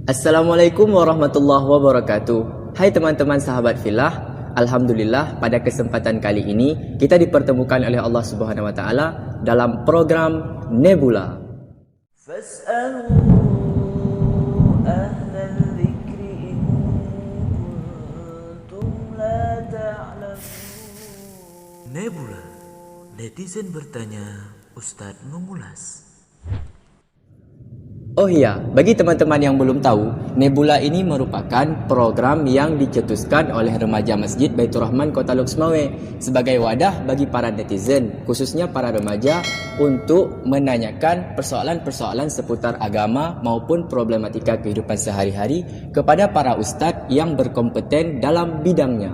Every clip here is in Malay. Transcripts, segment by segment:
Assalamualaikum warahmatullahi wabarakatuh. Hai teman-teman sahabat fillah, alhamdulillah pada kesempatan kali ini kita dipertemukan oleh Allah Subhanahu wa taala dalam program Nebula. Fas'alu ahlal dzikri in kuntum la ta'lamun. Nebula. Netizen bertanya, Ustadz mengulas. Oh iya, bagi teman-teman yang belum tahu, Nebula ini merupakan program yang dicetuskan oleh remaja Masjid Baitur Rahman Kota Luxmawe sebagai wadah bagi para netizen, khususnya para remaja, untuk menanyakan persoalan-persoalan seputar agama maupun problematika kehidupan sehari-hari kepada para ustadz yang berkompeten dalam bidangnya.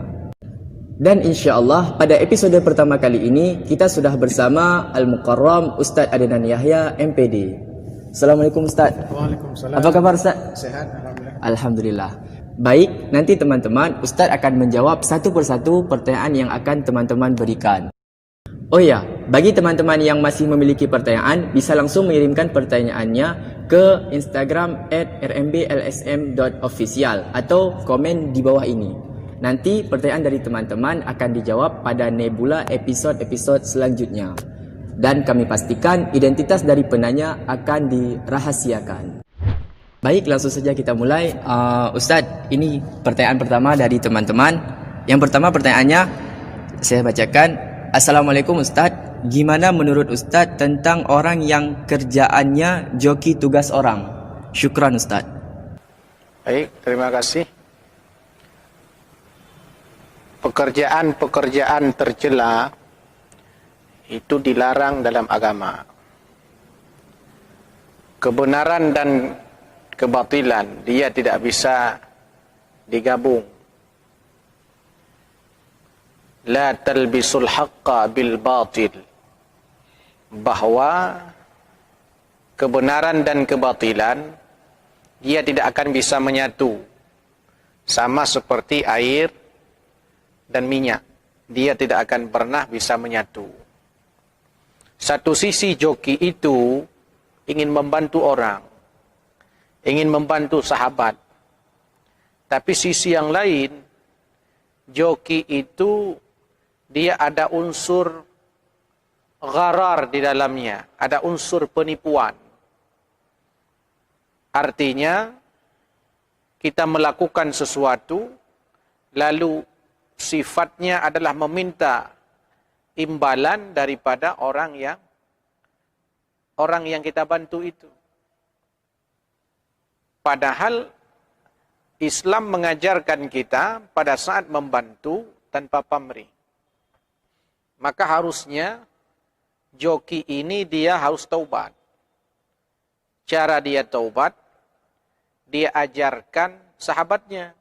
Dan insya-Allah pada episode pertama kali ini kita sudah bersama Al-Mukarram Ustadz Adnan Yahya MPD. Assalamualaikum Ustaz. Waalaikumsalam. Apa kabar Ustaz? Sehat, alhamdulillah. Alhamdulillah. Baik, nanti teman-teman Ustaz akan menjawab satu persatu pertanyaan yang akan teman-teman berikan. Oh ya, bagi teman-teman yang masih memiliki pertanyaan, bisa langsung mengirimkan pertanyaannya ke Instagram @rmblsm.official atau komen di bawah ini. Nanti pertanyaan dari teman-teman akan dijawab pada Nebula episode-episode selanjutnya. Dan kami pastikan identitas dari penanya akan dirahasiakan. Baik, langsung saja kita mulai. Ustadz, ini pertanyaan pertama dari teman-teman. Yang pertama pertanyaannya, saya bacakan. Assalamualaikum Ustadz, gimana menurut Ustadz tentang orang yang kerjaannya joki tugas orang? Syukran Ustadz. Baik, terima kasih. Pekerjaan-pekerjaan tercela itu dilarang dalam agama. Kebenaran dan kebatilan dia tidak bisa digabung. La talbisul haqqa bil batil. Bahwa kebenaran dan kebatilan dia tidak akan bisa menyatu. Sama seperti air dan minyak. Dia tidak akan pernah bisa menyatu. Satu sisi joki itu ingin membantu orang, ingin membantu sahabat. Tapi sisi yang lain, joki itu dia ada unsur gharar di dalamnya, ada unsur penipuan. Artinya, kita melakukan sesuatu, lalu sifatnya adalah meminta imbalan daripada orang yang kita bantu itu. Padahal Islam mengajarkan kita pada saat membantu tanpa pamrih. Maka harusnya joki ini dia harus taubat. Cara dia taubat, dia ajarkan sahabatnya.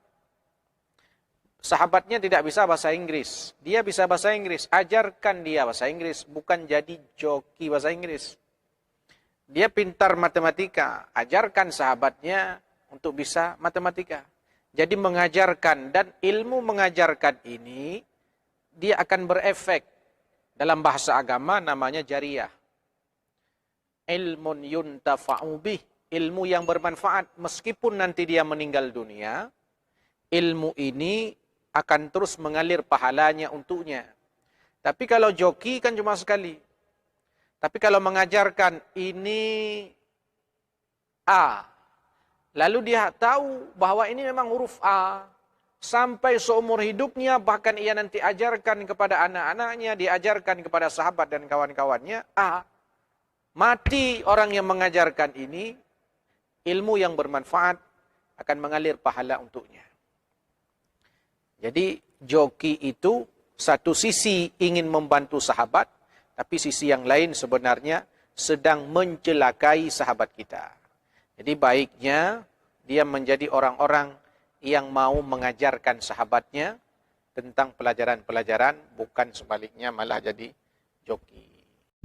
Sahabatnya tidak bisa bahasa Inggris. Dia bisa bahasa Inggris. Ajarkan dia bahasa Inggris. Bukan jadi joki bahasa Inggris. Dia pintar matematika. Ajarkan sahabatnya untuk bisa matematika. Jadi mengajarkan dan ilmu mengajarkan ini, dia akan berefek. Dalam bahasa agama namanya jariyah. Ilmun yuntafa'u bih. Ilmu yang bermanfaat. Meskipun nanti dia meninggal dunia, ilmu ini akan terus mengalir pahalanya untuknya. Tapi kalau joki kan cuma sekali. Tapi kalau mengajarkan ini A, lalu dia tahu bahwa ini memang huruf A, sampai seumur hidupnya, bahkan ia nanti ajarkan kepada anak-anaknya, diajarkan kepada sahabat dan kawan-kawannya A. Mati orang yang mengajarkan ini, ilmu yang bermanfaat akan mengalir pahala untuknya. Jadi joki itu satu sisi ingin membantu sahabat, tapi sisi yang lain sebenarnya sedang mencelakai sahabat kita. Jadi baiknya dia menjadi orang-orang yang mau mengajarkan sahabatnya tentang pelajaran-pelajaran, bukan sebaliknya malah jadi joki.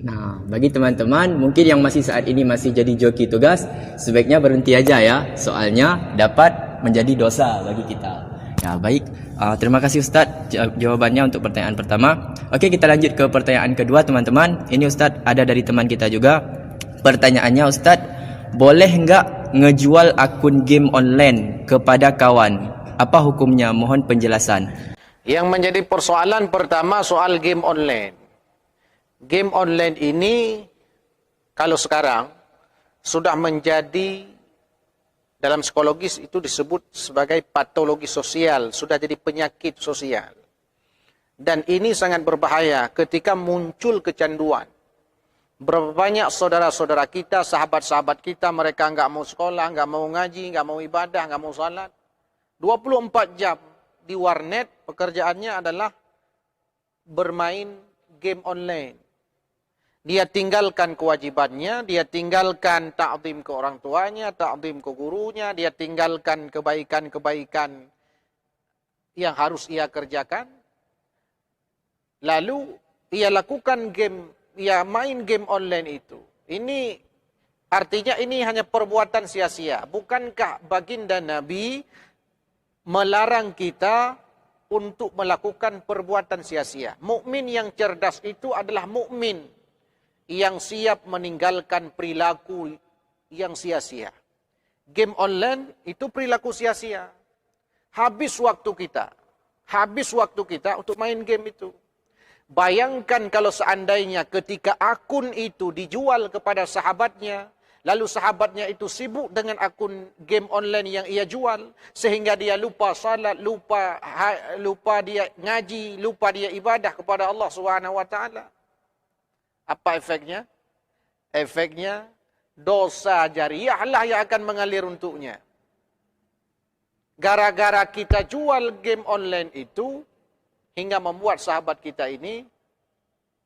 Nah, bagi teman-teman mungkin yang masih saat ini masih jadi joki tugas, sebaiknya berhenti aja ya, soalnya dapat menjadi dosa bagi kita. Ya, baik. Terima kasih Ustadz jawabannya untuk pertanyaan pertama. Oke, kita lanjut ke pertanyaan kedua teman-teman. Ini Ustadz ada dari teman kita juga. Pertanyaannya Ustadz, boleh enggak ngejual akun game online kepada kawan. Apa hukumnya? Mohon penjelasan. Yang menjadi persoalan pertama soal game online. Game online ini kalau sekarang sudah menjadi, dalam psikologis itu disebut sebagai patologi sosial, sudah jadi penyakit sosial. Dan ini sangat berbahaya ketika muncul kecanduan. Berapa banyak saudara-saudara kita, sahabat-sahabat kita, mereka enggak mau sekolah, enggak mau ngaji, enggak mau ibadah, enggak mau salat. 24 jam di warnet, pekerjaannya adalah bermain game online. Dia tinggalkan kewajibannya, dia tinggalkan ta'zim ke orang tuanya, ta'zim ke gurunya, dia tinggalkan kebaikan-kebaikan yang harus ia kerjakan. Lalu ia lakukan game, ia main game online itu. Ini artinya ini hanya perbuatan sia-sia. Bukankah baginda Nabi melarang kita untuk melakukan perbuatan sia-sia? Mukmin yang cerdas itu adalah mukmin yang siap meninggalkan perilaku yang sia-sia. Game online itu perilaku sia-sia. Habis waktu kita untuk main game itu. Bayangkan kalau seandainya ketika akun itu dijual kepada sahabatnya, lalu sahabatnya itu sibuk dengan akun game online yang ia jual, sehingga dia lupa salat, lupa dia ngaji, lupa dia ibadah kepada Allah Subhanahu wa taala. Apa efeknya? Efeknya dosa jariahlah yang akan mengalir untuknya. Gara-gara kita jual game online itu, hingga membuat sahabat kita ini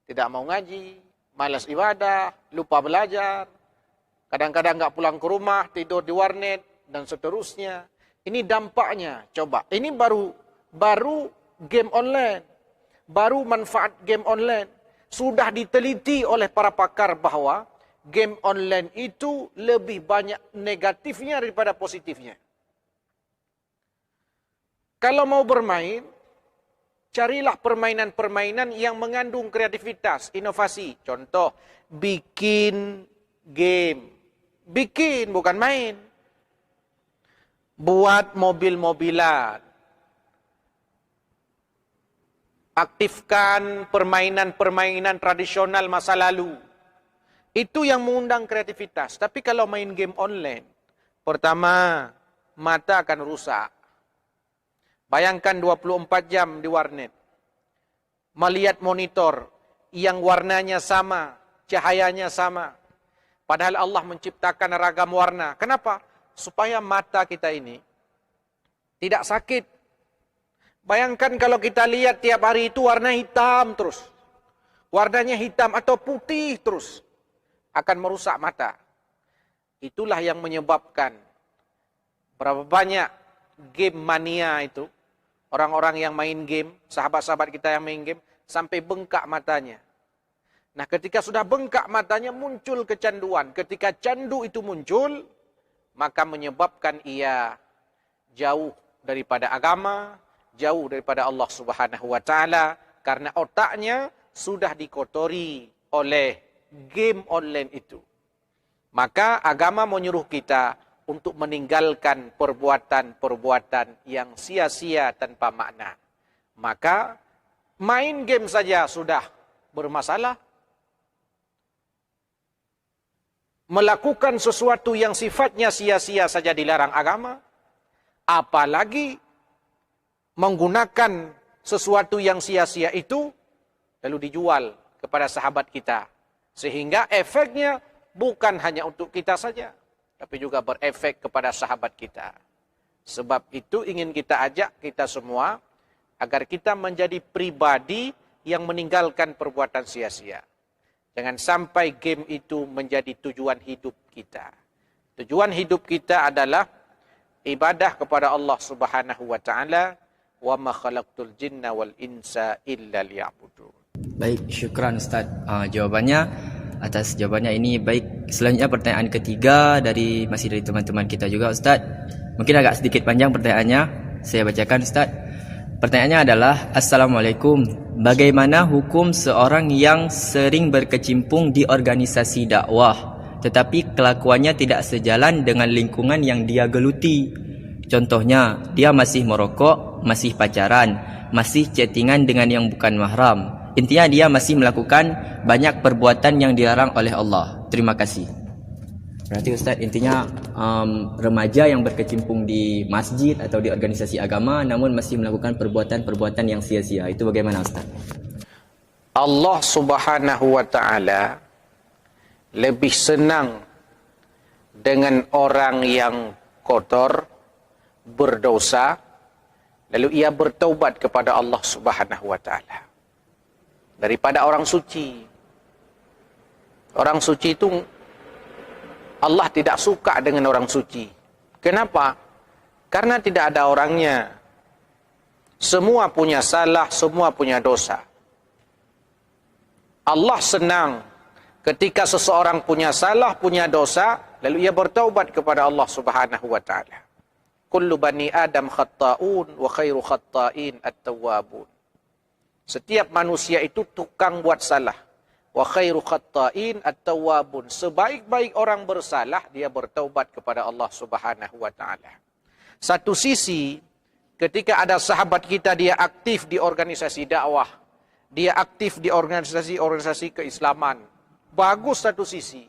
tidak mau ngaji, malas ibadah, lupa belajar, kadang-kadang enggak pulang ke rumah, tidur di warnet, dan seterusnya. Ini dampaknya, coba. Ini baru game online. Baru manfaat game online. Sudah diteliti oleh para pakar bahwa game online itu lebih banyak negatifnya daripada positifnya. Kalau mau bermain, carilah permainan-permainan yang mengandung kreativitas, inovasi. Contoh, bikin game. Bikin, bukan main. Buat mobil-mobilan. Aktifkan permainan-permainan tradisional masa lalu. Itu yang mengundang kreativitas. Tapi kalau main game online, pertama, mata akan rusak. Bayangkan 24 jam di warnet. Melihat monitor yang warnanya sama, cahayanya sama. Padahal Allah menciptakan ragam warna. Kenapa? Supaya mata kita ini tidak sakit. Bayangkan kalau kita lihat tiap hari itu warna hitam terus. Warnanya hitam atau putih terus. Akan merusak mata. Itulah yang menyebabkan berapa banyak game mania itu. Orang-orang yang main game, sahabat-sahabat kita yang main game, sampai bengkak matanya. Nah, ketika sudah bengkak matanya, muncul kecanduan. Ketika candu itu muncul, maka menyebabkan ia jauh daripada agama, jauh daripada Allah Subhanahu wa taala, karena otaknya sudah dikotori oleh game online itu. Maka agama menyuruh kita untuk meninggalkan perbuatan-perbuatan yang sia-sia tanpa makna. Maka main game saja sudah bermasalah. Melakukan sesuatu yang sifatnya sia-sia saja dilarang agama. Apalagi menggunakan sesuatu yang sia-sia itu lalu dijual kepada sahabat kita. Sehingga efeknya bukan hanya untuk kita saja, tapi juga berefek kepada sahabat kita. Sebab itu ingin kita ajak kita semua agar kita menjadi pribadi yang meninggalkan perbuatan sia-sia. Jangan sampai game itu menjadi tujuan hidup kita. Tujuan hidup kita adalah ibadah kepada Allah Subhanahu wa taala. Wa ma khalaqtul jinna wal insa illa liya'budun. Baik, syukran Ustaz. Jawabannya atas jawabannya ini baik. Selanjutnya pertanyaan ketiga masih dari teman-teman kita juga Ustaz. Mungkin agak sedikit panjang pertanyaannya. Saya bacakan Ustaz. Pertanyaannya adalah, Assalamualaikum. Bagaimana hukum seorang yang sering berkecimpung di organisasi dakwah tetapi kelakuannya tidak sejalan dengan lingkungan yang dia geluti. Contohnya, dia masih merokok, masih pacaran, masih chattingan dengan yang bukan mahram. Intinya dia masih melakukan banyak perbuatan yang dilarang oleh Allah. Terima kasih. Berarti Ustaz, intinya remaja yang berkecimpung di masjid atau di organisasi agama namun masih melakukan perbuatan-perbuatan yang sia-sia. Itu bagaimana Ustaz? Allah Subhanahu wa taala lebih senang dengan orang yang kotor, berdosa, lalu ia bertaubat kepada Allah Subhanahu wa taala daripada orang suci. Orang suci itu Allah tidak suka dengan orang suci. Kenapa? Karena tidak ada orangnya. Semua punya salah, semua punya dosa. Allah senang ketika seseorang punya salah, punya dosa, lalu ia bertaubat kepada Allah Subhanahu wa taala. Kullu bani Adam khatta'un wa khairu khatta'in at-tawwabun. Setiap manusia itu tukang buat salah. Wa khairu khatta'in at-tawwabun. Sebaik-baik orang bersalah, dia bertaubat kepada Allah Subhanahu wa taala. Satu sisi, ketika ada sahabat kita dia aktif di organisasi dakwah, dia aktif di organisasi keislaman. Bagus satu sisi.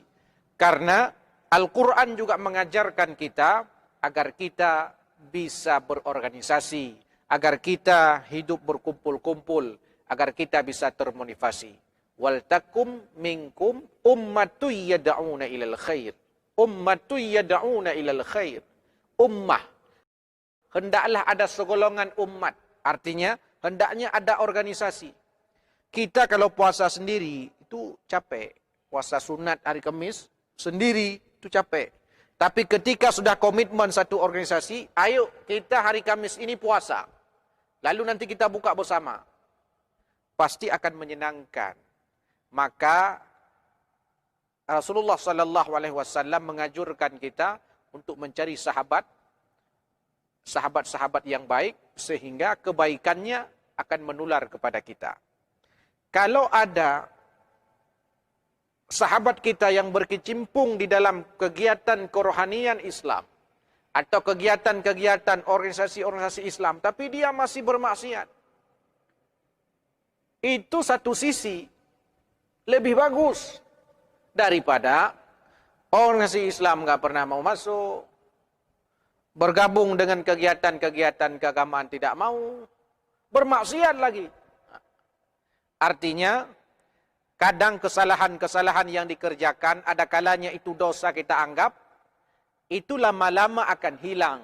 Karena Al-Quran juga mengajarkan kita agar kita bisa berorganisasi, agar kita hidup berkumpul-kumpul, agar kita bisa termotivasi. Wal takum minkum ummatu yad'una ilal khair. Ummatu yad'una ilal khair. Ummah. Hendaklah ada segolongan umat. Artinya, hendaknya ada organisasi. Kita kalau puasa sendiri, itu capek. Puasa sunat hari Kamis, sendiri, itu capek. Tapi ketika sudah komitmen satu organisasi, ayo kita hari Kamis ini puasa. Lalu nanti kita buka bersama. Pasti akan menyenangkan. Maka Rasulullah SAW mengajurkan kita untuk mencari sahabat-sahabat yang baik sehingga kebaikannya akan menular kepada kita. Kalau ada sahabat kita yang berkecimpung di dalam kegiatan kerohanian Islam atau kegiatan-kegiatan organisasi-organisasi Islam tapi dia masih bermaksiat, itu satu sisi lebih bagus daripada organisasi Islam nggak pernah mau masuk, bergabung dengan kegiatan-kegiatan keagamaan tidak mau, bermaksiat lagi. Artinya, kadang kesalahan-kesalahan yang dikerjakan, ada kalanya itu dosa kita anggap, itu lama-lama akan hilang.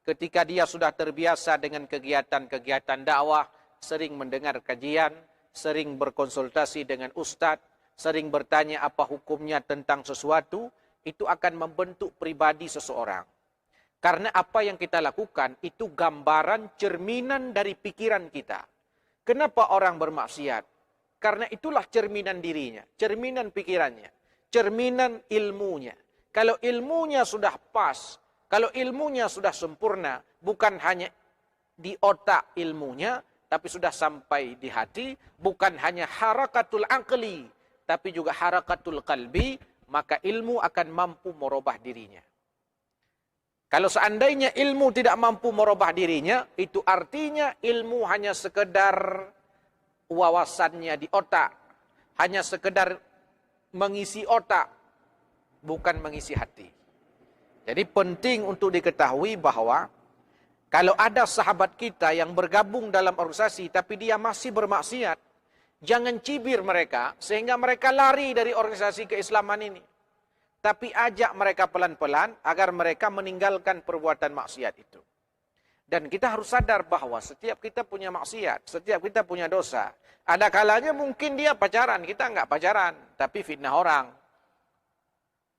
Ketika dia sudah terbiasa dengan kegiatan-kegiatan dakwah, sering mendengar kajian, sering berkonsultasi dengan ustadz, sering bertanya apa hukumnya tentang sesuatu, itu akan membentuk pribadi seseorang. Karena apa yang kita lakukan, itu gambaran cerminan dari pikiran kita. Kenapa orang bermaksiat? Karena itulah cerminan dirinya, cerminan pikirannya, cerminan ilmunya. Kalau ilmunya sudah pas, kalau ilmunya sudah sempurna, bukan hanya di otak ilmunya, tapi sudah sampai di hati, bukan hanya harakatul aqli, tapi juga harakatul qalbi, maka ilmu akan mampu merubah dirinya. Kalau seandainya ilmu tidak mampu merubah dirinya, itu artinya ilmu hanya sekedar wawasannya di otak, hanya sekedar mengisi otak, bukan mengisi hati. Jadi penting untuk diketahui bahwa kalau ada sahabat kita yang bergabung dalam organisasi tapi dia masih bermaksiat, jangan cibir mereka sehingga mereka lari dari organisasi keislaman ini. Tapi ajak mereka pelan-pelan agar mereka meninggalkan perbuatan maksiat itu. Dan kita harus sadar bahwa setiap kita punya maksiat, setiap kita punya dosa. Ada kalanya mungkin dia pacaran, kita enggak pacaran, tapi fitnah orang.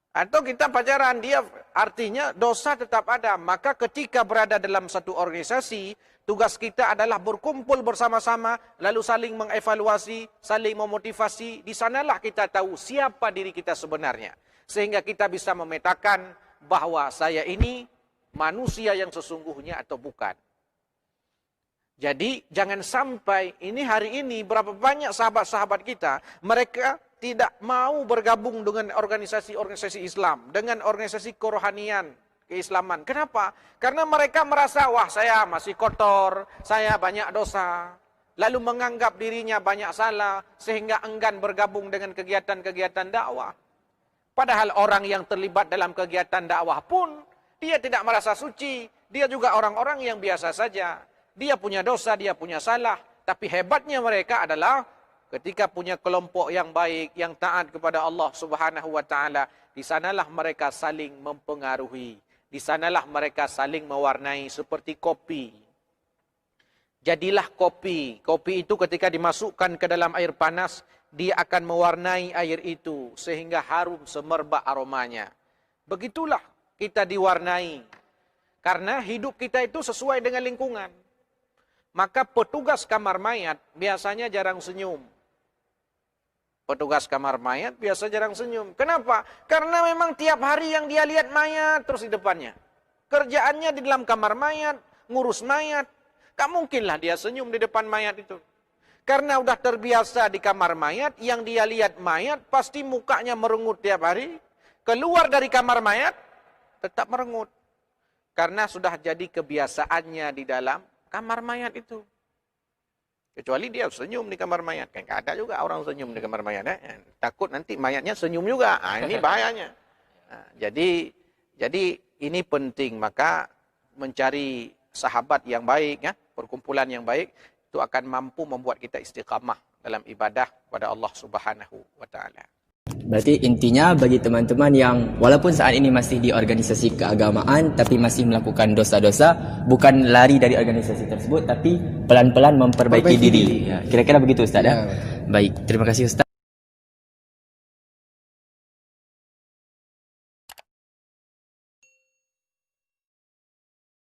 Atau kita pacaran, dia artinya dosa tetap ada. Maka ketika berada dalam satu organisasi, tugas kita adalah berkumpul bersama-sama, lalu saling mengevaluasi, saling memotivasi. Di sanalah kita tahu siapa diri kita sebenarnya. Sehingga kita bisa memetakan bahwa saya ini manusia yang sesungguhnya atau bukan. Jadi jangan sampai ini hari ini berapa banyak sahabat-sahabat kita, mereka tidak mau bergabung dengan organisasi-organisasi Islam, dengan organisasi kerohanian, keislaman. Kenapa? Karena mereka merasa, wah saya masih kotor, saya banyak dosa. Lalu menganggap dirinya banyak salah, sehingga enggan bergabung dengan kegiatan-kegiatan dakwah. Padahal orang yang terlibat dalam kegiatan dakwah pun, dia tidak merasa suci. Dia juga orang-orang yang biasa saja. Dia punya dosa, dia punya salah. Tapi hebatnya mereka adalah ketika punya kelompok yang baik, yang taat kepada Allah Subhanahu wa taala, di sanalah mereka saling mempengaruhi. Di sanalah mereka saling mewarnai seperti kopi. Jadilah kopi. Kopi itu ketika dimasukkan ke dalam air panas, dia akan mewarnai air itu sehingga harum semerbak aromanya. Begitulah kita diwarnai. Karena hidup kita itu sesuai dengan lingkungan. Maka petugas kamar mayat biasanya jarang senyum. Petugas kamar mayat biasa jarang senyum. Kenapa? Karena memang tiap hari yang dia lihat mayat terus di depannya. Kerjaannya di dalam kamar mayat, ngurus mayat. Tak mungkinlah dia senyum di depan mayat itu. Karena udah terbiasa di kamar mayat, yang dia lihat mayat pasti mukanya merengut tiap hari. Keluar dari kamar mayat, tetap merengut. Karena sudah jadi kebiasaannya di dalam kamar mayat itu. Kecuali dia senyum di kamar mayat. Kan ada juga orang senyum di kamar mayat. Takut nanti mayatnya senyum juga. Ini bahayanya. Jadi ini penting. Maka mencari sahabat yang baik, ya, perkumpulan yang baik, itu akan mampu membuat kita istiqamah dalam ibadah kepada Allah Subhanahu wa taala. Berarti intinya bagi teman-teman yang walaupun saat ini masih di organisasi keagamaan tapi masih melakukan dosa-dosa, bukan lari dari organisasi tersebut tapi pelan-pelan memperbaiki diri. Ya, kira-kira begitu Ustaz ya. Baik, terima kasih Ustaz.